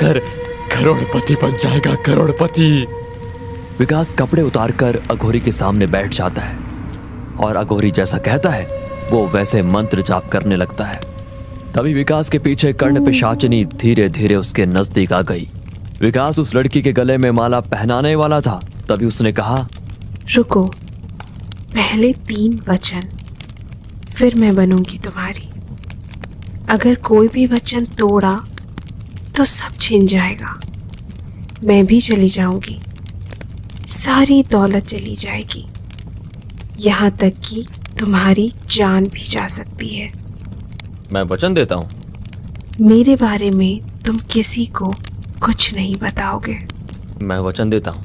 अंदर करोड़पति बन जाएगा, करोड़पति। विकास कपड़े उतारकर अघोरी के सामने बैठ जाता है और अघोरी जैसा कहता है वो वैसे मंत्र जाप करने लगता है। तभी विकास के पीछे कर्ण पिशाचिनी धीरे धीरे उसके नजदीक आ गई। विकास उस लड़की के गले में माला पहनाने वाला था, तभी उसने कहा, रुको, पहले 3 वचन, फिर मैं बनूंगी तुम्हारी। अगर कोई भी वचन तोड़ा तो सब छिन जाएगा, मैं भी चली जाऊंगी, सारी दौलत चली जाएगी, यहाँ तक कि तुम्हारी जान भी जा सकती है। मैं वचन देता हूँ। मेरे बारे में तुम किसी को कुछ नहीं बताओगे। मैं वचन देता हूँ।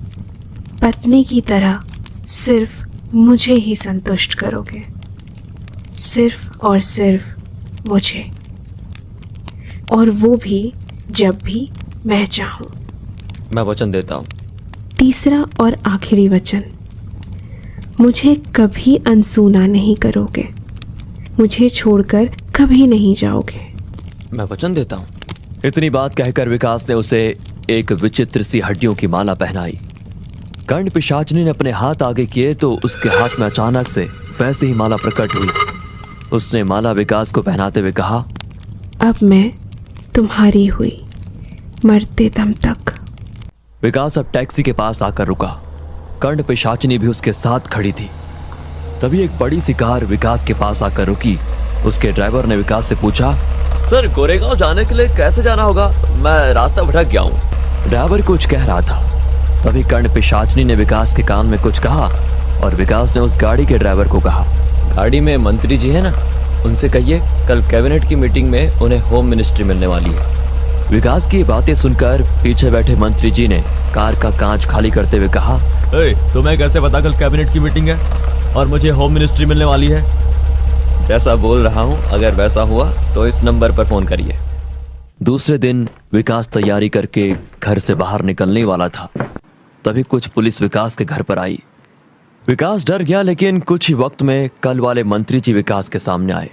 पत्नी की तरह सिर्फ मुझे ही संतुष्ट करोगे, सिर्फ और सिर्फ मुझे, और वो भी जब भी मैं चाहूँ। मैं वचन देता हूँ। तीसरा और आखिरी वचन, मुझे कभी अनसुना नहीं करोगे, मुझे छोड़कर कभी नहीं जाओगे। मैं वचन देता हूँ। इतनी बात कहकर विकास ने उसे एक विचित्र सी हड्डियों की माला पहनाई। कर्ण पिशाचिनी ने अपने हाथ आगे किए तो उसके हाथ में अचानक से वैसे ही माला प्रकट हुई। उसने माला विकास को पहनाते हुए कहा, अब मैं तुम्हारी हुई, मरते दम तक। विकास अब टैक्सी के पास आकर रुका। कर्ण पिशाचिनी भी उसके साथ खड़ी थी। तभी एक बड़ी सी कार विकास के पास आकर रुकी। उसके ड्राइवर ने विकास से पूछा, सर गोरेगांव जाने के लिए कैसे जाना होगा? मैं रास्ता भटक गया हूँ। ड्राइवर कुछ कह रहा था। तभी कर्ण पिशाचिनी ने विकास के कान में कुछ कहा और विकास ने उस गाड़ी के ड्राइवर को कहा, गाड़ी में मंत्री जी है ना, उनसे कहिए कल कैबिनेट की मीटिंग में उन्हें होम मिनिस्ट्री मिलने वाली है। विकास की बातें सुनकर पीछे बैठे मंत्री जी ने कार का कांच खाली करते हुए कहा, तुम्हें कैसे पता कल कैबिनेट की मीटिंग है और मुझे होम मिनिस्ट्री मिलने वाली है? जैसा बोल रहा हूँ, अगर वैसा हुआ तो इस नंबर पर फोन करिए। दूसरे दिन विकास तैयारी करके घर से बाहर निकलने वाला था। तभी कुछ पुलिस विकास के घर पर आई। विकास डर गया, लेकिन कुछ ही वक्त में कल वाले मंत्री जी विकास के सामने आए।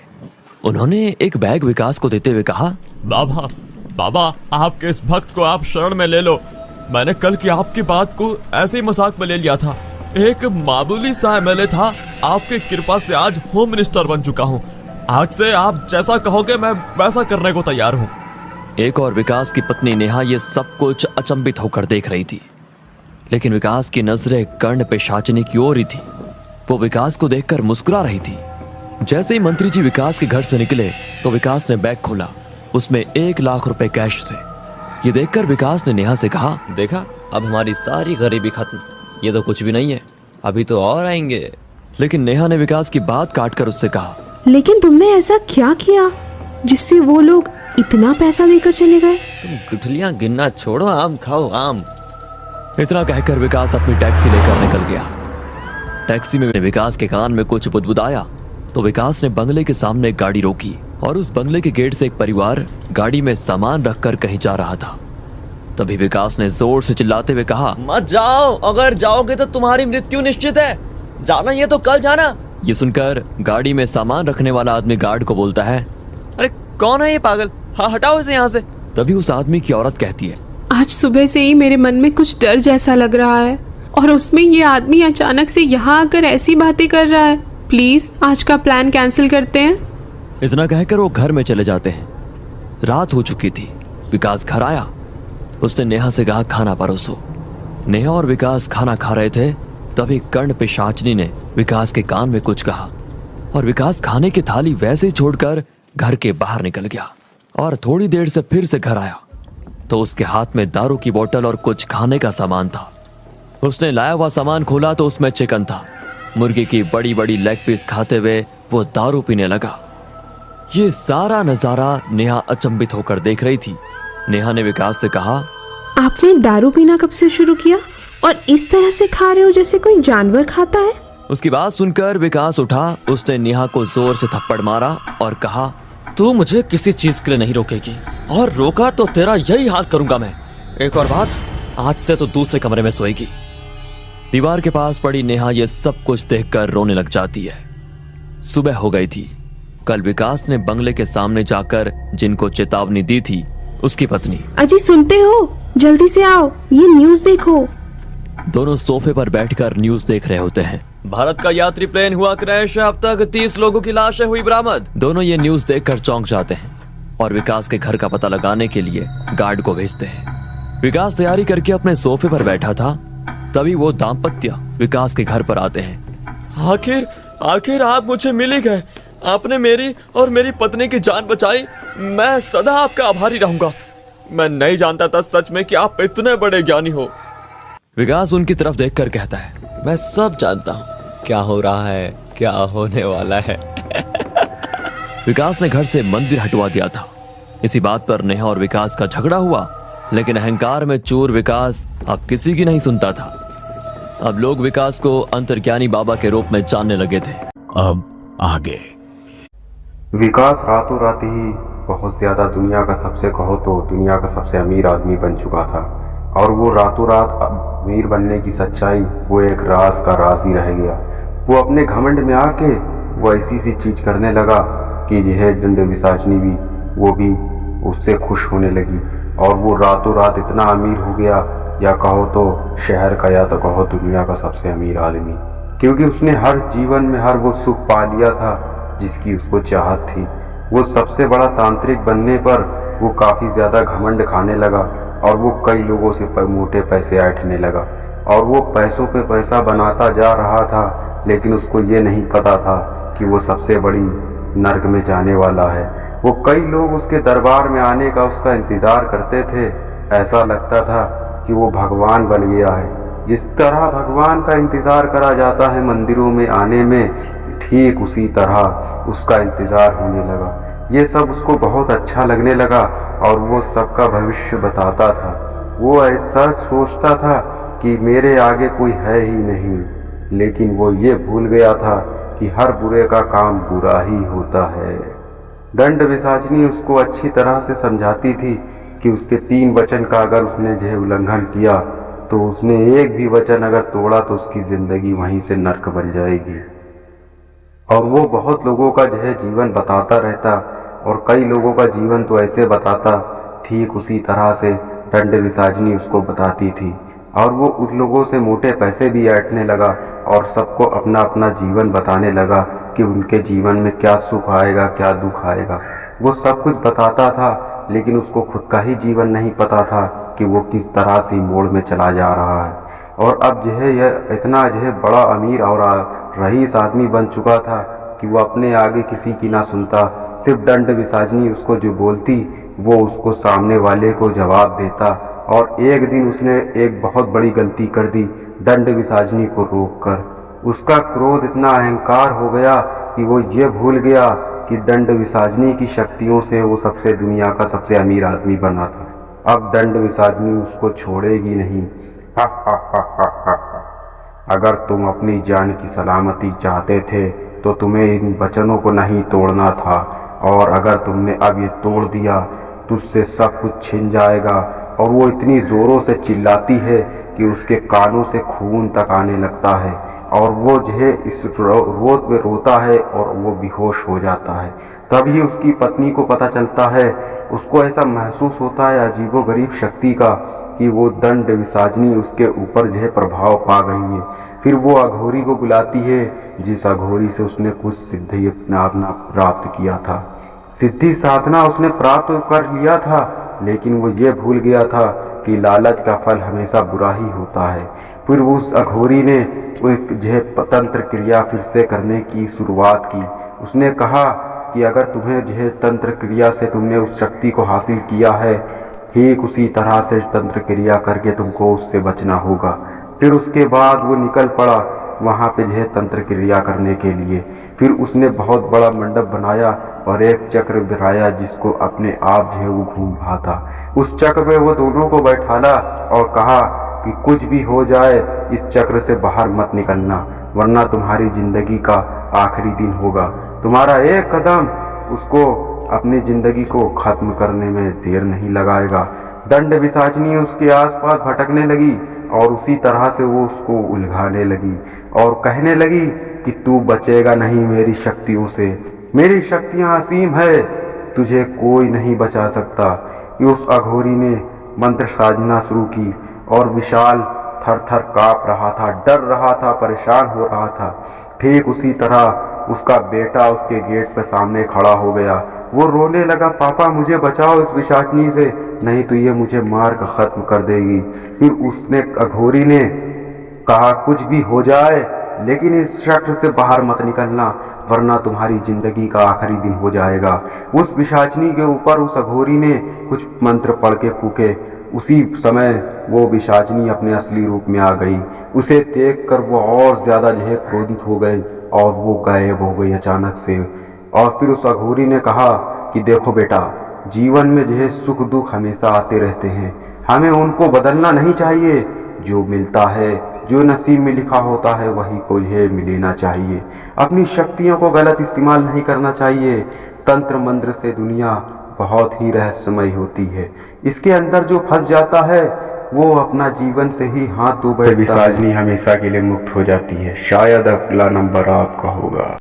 उन्होंने एक बैग विकास को देते हुए कहा, बाबा बाबा, आपके इस भक्त को आप शरण में ले लो। मैंने कल की आपकी बात को ऐसे ही मजाक में ले लिया था। एक मामूली सा एमएलए था, आपकी कृपा से आज होम मिनिस्टर बन चुका हूँ। आज से आप जैसा कहोगे मैं वैसा करने को तैयार हूँ। एक और विकास की पत्नी नेहा ये सब कुछ अचंभित होकर देख रही थी, लेकिन विकास की नजरें कर्ण पिशाचिनी की ओर ही थी। वो विकास को देखकर मुस्कुरा रही थी। जैसे ही मंत्री जी विकास के घर से निकले तो विकास ने बैग खोला। उसमें 1 लाख रुपए कैश थे। ये देखकर विकास ने नेहा से कहा, देखा, अब हमारी सारी गरीबी खत्म। ये तो कुछ भी नहीं है, अभी तो और आएंगे। लेकिन नेहा ने विकास की बात काटकर उससे कहा, लेकिन तुमने ऐसा क्या किया जिससे वो लोग इतना पैसा देकर चले गए? तुम गुठलियां गिनना छोड़ो, आम खाओ, आम। इतना कहकर विकास अपनी टैक्सी लेकर निकल गया। टैक्सी में विकास के कान में कुछ बुदबुदाया तो विकास ने बंगले के सामने एक गाड़ी रोकी और उस बंगले के गेट से एक परिवार गाड़ी में सामान रखकर कहीं जा रहा था। तभी विकास ने जोर से चिल्लाते हुए कहा, मत जाओ, अगर जाओगे तो तुम्हारी मृत्यु निश्चित है। जाना ये तो कल जाना। ये सुनकर गाड़ी में सामान रखने वाला आदमी गार्ड को बोलता है, अरे कौन है ये पागल, हाँ हटाओ इसे यहाँ से। तभी उस आदमी की औरत कहती है, आज सुबह से ही मेरे मन में कुछ डर जैसा लग रहा है और उसमें ये आदमी अचानक से यहाँ आकर ऐसी बातें कर रहा है। प्लीज आज का प्लान कैंसिल करते हैं। इतना कहकर वो घर में चले जाते हैं। रात हो चुकी थी। विकास घर आया। उसने नेहा से कहा, खाना परोसो। नेहा और विकास खाना खा रहे थे। तभी कर्ण पिशाचिनी ने विकास के कान में कुछ कहा और विकास खाने की थाली वैसे ही छोड़कर घर के बाहर निकल गया और थोड़ी देर से फिर से घर आया तो उसके हाथ में दारू की बोतल और कुछ खाने का सामान था। उसने लाया हुआ सामान खोला तो उसमें चिकन था। मुर्गी की बड़ी बड़ी लेग पीस खाते हुए वो दारू पीने लगा। ये सारा नजारा नेहा अचंभित होकर देख रही थी। नेहा ने विकास से कहा, आपने दारू पीना कब से शुरू किया और इस तरह से खा रहे हो जैसे कोई जानवर खाता है? उसकी बात सुनकर विकास उठा। उसने नेहा को जोर से थप्पड़ मारा और कहा, तू मुझे किसी चीज के लिए नहीं रोकेगी और रोका तो तेरा यही हाल करूंगा मैं। एक और बात, आज से तो दूसरे कमरे में सोएगी। दीवार के पास पड़ी नेहा ये सब कुछ देखकर रोने लग जाती है। सुबह हो गई थी। कल विकास ने बंगले के सामने जाकर जिनको चेतावनी दी थी उसकी पत्नी। अजी सुनते हो, जल्दी से आओ, ये न्यूज़ देखो। दोनों सोफे पर बैठकर न्यूज देख रहे होते हैं। भारत का यात्री प्लेन हुआ क्रैश, अब तक 30 लोगों की लाशें हुई बरामद। दोनों ये न्यूज देखकर चौंक जाते हैं और विकास के घर का पता लगाने के लिए गार्ड को भेजते हैं। विकास तैयारी करके अपने सोफे पर बैठा था, तभी वो दाम्पत्य विकास के घर पर आते हैं। आखिर आप मुझे मिल ही गए। आपने मेरी और मेरी पत्नी की जान बचाई। मैं सदा आपका आभारी रहूंगा। मैं नहीं जानता था सच में कि आप इतने बड़े ज्ञानी हो। विकास उनकी तरफ देखकर कहता है, मैं सब जानता हूँ क्या हो रहा है, क्या होने वाला है। विकास ने घर से मंदिर हटवा दिया था। इसी बात पर नेहा और विकास का झगड़ा हुआ, लेकिन अहंकार में चूर विकास अब किसी की नहीं सुनता था। अब लोग विकास को अंतर्ज्ञानी बाबा के रूप में जानने लगे थे। अब आगे। विकास रातों रात ही बहुत ज़्यादा दुनिया का सबसे कहो तो दुनिया का सबसे अमीर आदमी बन चुका था, और वो रातों रात अमीर बनने की सच्चाई वो एक राज का राज ही रह गया। वो अपने घमंड में आके वो ऐसी सी चीज़ करने लगा कि यह दंड विसाजनी भी वो भी उससे खुश होने लगी, और वो रातों रात इतना अमीर हो गया, या कहो तो शहर का या तो कहो दुनिया का सबसे अमीर आदमी, क्योंकि उसने हर जीवन में हर वो सुख पा लिया था जिसकी उसको चाहत थी। वो सबसे बड़ा तांत्रिक बनने पर वो काफ़ी ज़्यादा घमंड खाने लगा, और वो कई लोगों से मोटे पैसे ऐंठने लगा, और वो पैसों पे पैसा बनाता जा रहा था, लेकिन उसको ये नहीं पता था कि वो सबसे बड़ी नर्क में जाने वाला है। वो कई लोग उसके दरबार में आने का उसका इंतज़ार करते थे। ऐसा लगता था कि वो भगवान बन गया है। जिस तरह भगवान का इंतज़ार करा जाता है मंदिरों में आने में, ठीक उसी तरह उसका इंतज़ार होने लगा। ये सब उसको बहुत अच्छा लगने लगा, और वो सबका भविष्य बताता था। वो ऐसा सोचता था कि मेरे आगे कोई है ही नहीं, लेकिन वो ये भूल गया था कि हर बुरे का काम बुरा ही होता है। दंड विसाजनी उसको अच्छी तरह से समझाती थी कि उसके 3 वचन का अगर उसने जो है उल्लंघन किया, तो उसने एक भी वचन अगर तोड़ा तो उसकी ज़िंदगी वहीं से नर्क बन जाएगी। और वो बहुत लोगों का जो है जीवन बताता रहता, और कई लोगों का जीवन तो ऐसे बताता, ठीक उसी तरह से दंड विसाजनी उसको बताती थी। और वो उन लोगों से मोटे पैसे भी ऐंठने लगा, और सबको अपना अपना जीवन बताने लगा कि उनके जीवन में क्या सुख आएगा, क्या दुख आएगा। वो सब कुछ बताता था, लेकिन उसको खुद का ही जीवन नहीं पता था कि वो किस तरह से मोड़ में चला जा रहा है। और अब जो है यह इतना जो है बड़ा अमीर और रईस आदमी बन चुका था कि वो अपने आगे किसी की ना सुनता। सिर्फ दंड विसाजनी उसको जो बोलती वो उसको सामने वाले को जवाब देता। और एक दिन उसने एक बहुत बड़ी गलती कर दी दंड विसाजनी को रोककर। उसका क्रोध इतना अहंकार हो गया कि वो ये भूल गया कि दंड विसाजनी की शक्तियों से वो सबसे दुनिया का सबसे अमीर आदमी बना था। अब दंड विसाजनी उसको छोड़ेगी नहीं। हा हा हा हा हा हा। अगर तुम अपनी जान की सलामती चाहते थे तो तुम्हें इन वचनों को नहीं तोड़ना था, और अगर तुमने अब ये तोड़ दिया तो उससे सब कुछ छिन जाएगा। और वो इतनी ज़ोरों से चिल्लाती है कि उसके कानों से खून तक आने लगता है, और वो जो है इस रोत में रोता है और वो बेहोश हो जाता है। तभी उसकी पत्नी को पता चलता है, उसको ऐसा महसूस होता है अजीबोगरीब शक्ति का कि वो दंड विसाजनी उसके ऊपर जो है प्रभाव पा गई है। फिर वो अघोरी को बुलाती है, जिस अघोरी से उसने कुछ सिद्धि अपना प्राप्त किया था। सिद्धि साधना उसने प्राप्त कर लिया था, लेकिन वो ये भूल गया था कि लालच का फल हमेशा बुरा ही होता है। फिर वो उस अघोरी ने वो एक जो है तंत्र क्रिया फिर से करने की शुरुआत की। उसने कहा कि अगर तुम्हें जो है तंत्र क्रिया से तुमने उस शक्ति को हासिल किया है, ठीक उसी तरह से तंत्र क्रिया करके तुमको उससे बचना होगा। फिर उसके बाद वो निकल पड़ा वहाँ पे जो है तंत्र क्रिया करने के लिए। फिर उसने बहुत बड़ा मंडप बनाया और एक चक्र बिठाया जिसको अपने आप जो है वो घूम रहा था। उस चक्र में वो दोनों को बैठाला और कहा कि कुछ भी हो जाए इस चक्र से बाहर मत निकलना, वरना तुम्हारी जिंदगी का आखिरी दिन होगा। तुम्हारा एक कदम उसको अपनी जिंदगी को खत्म करने में देर नहीं लगाएगा। दंड विसाजनी उसके आसपास भटकने लगी और उसी तरह से वो उसको उलझाने लगी और कहने लगी कि तू बचेगा नहीं मेरी शक्तियों से। मेरी शक्तियाँ असीम है, तुझे कोई नहीं बचा सकता। उस अघोरी ने मंत्र साधना शुरू की और विशाल थर थर काँप रहा था, डर रहा था, परेशान हो रहा था। ठीक उसी तरह उसका बेटा उसके गेट पर सामने खड़ा हो गया। वो रोने लगा, पापा मुझे बचाओ इस पिशाचनी से, नहीं तो ये मुझे मार कर खत्म कर देगी। फिर उसने अघोरी ने कहा, कुछ भी हो जाए लेकिन इस शक्ल से बाहर मत निकलना, वरना तुम्हारी जिंदगी का आखिरी दिन हो जाएगा। उस पिशाचनी के ऊपर उस अघोरी ने कुछ मंत्र पढ़ के फूके। उसी समय वो पिशाचनी अपने असली रूप में आ गई। उसे देखकर वो और ज्यादा जो है क्रोधित हो गई और वो गायब हो गई अचानक से। और फिर उस अघोरी ने कहा कि देखो बेटा, जीवन में जो है सुख दुख हमेशा आते रहते हैं, हमें उनको बदलना नहीं चाहिए। जो मिलता है, जो नसीब में लिखा होता है, वही को है मिलना चाहिए। अपनी शक्तियों को गलत इस्तेमाल नहीं करना चाहिए। तंत्र मंत्र से दुनिया बहुत ही रहस्यमय होती है। इसके अंदर जो फंस जाता है वो अपना जीवन से ही हाथ धो बैठता है। हमेशा के लिए मुक्त हो जाती है। शायद अगला नंबर आपका होगा।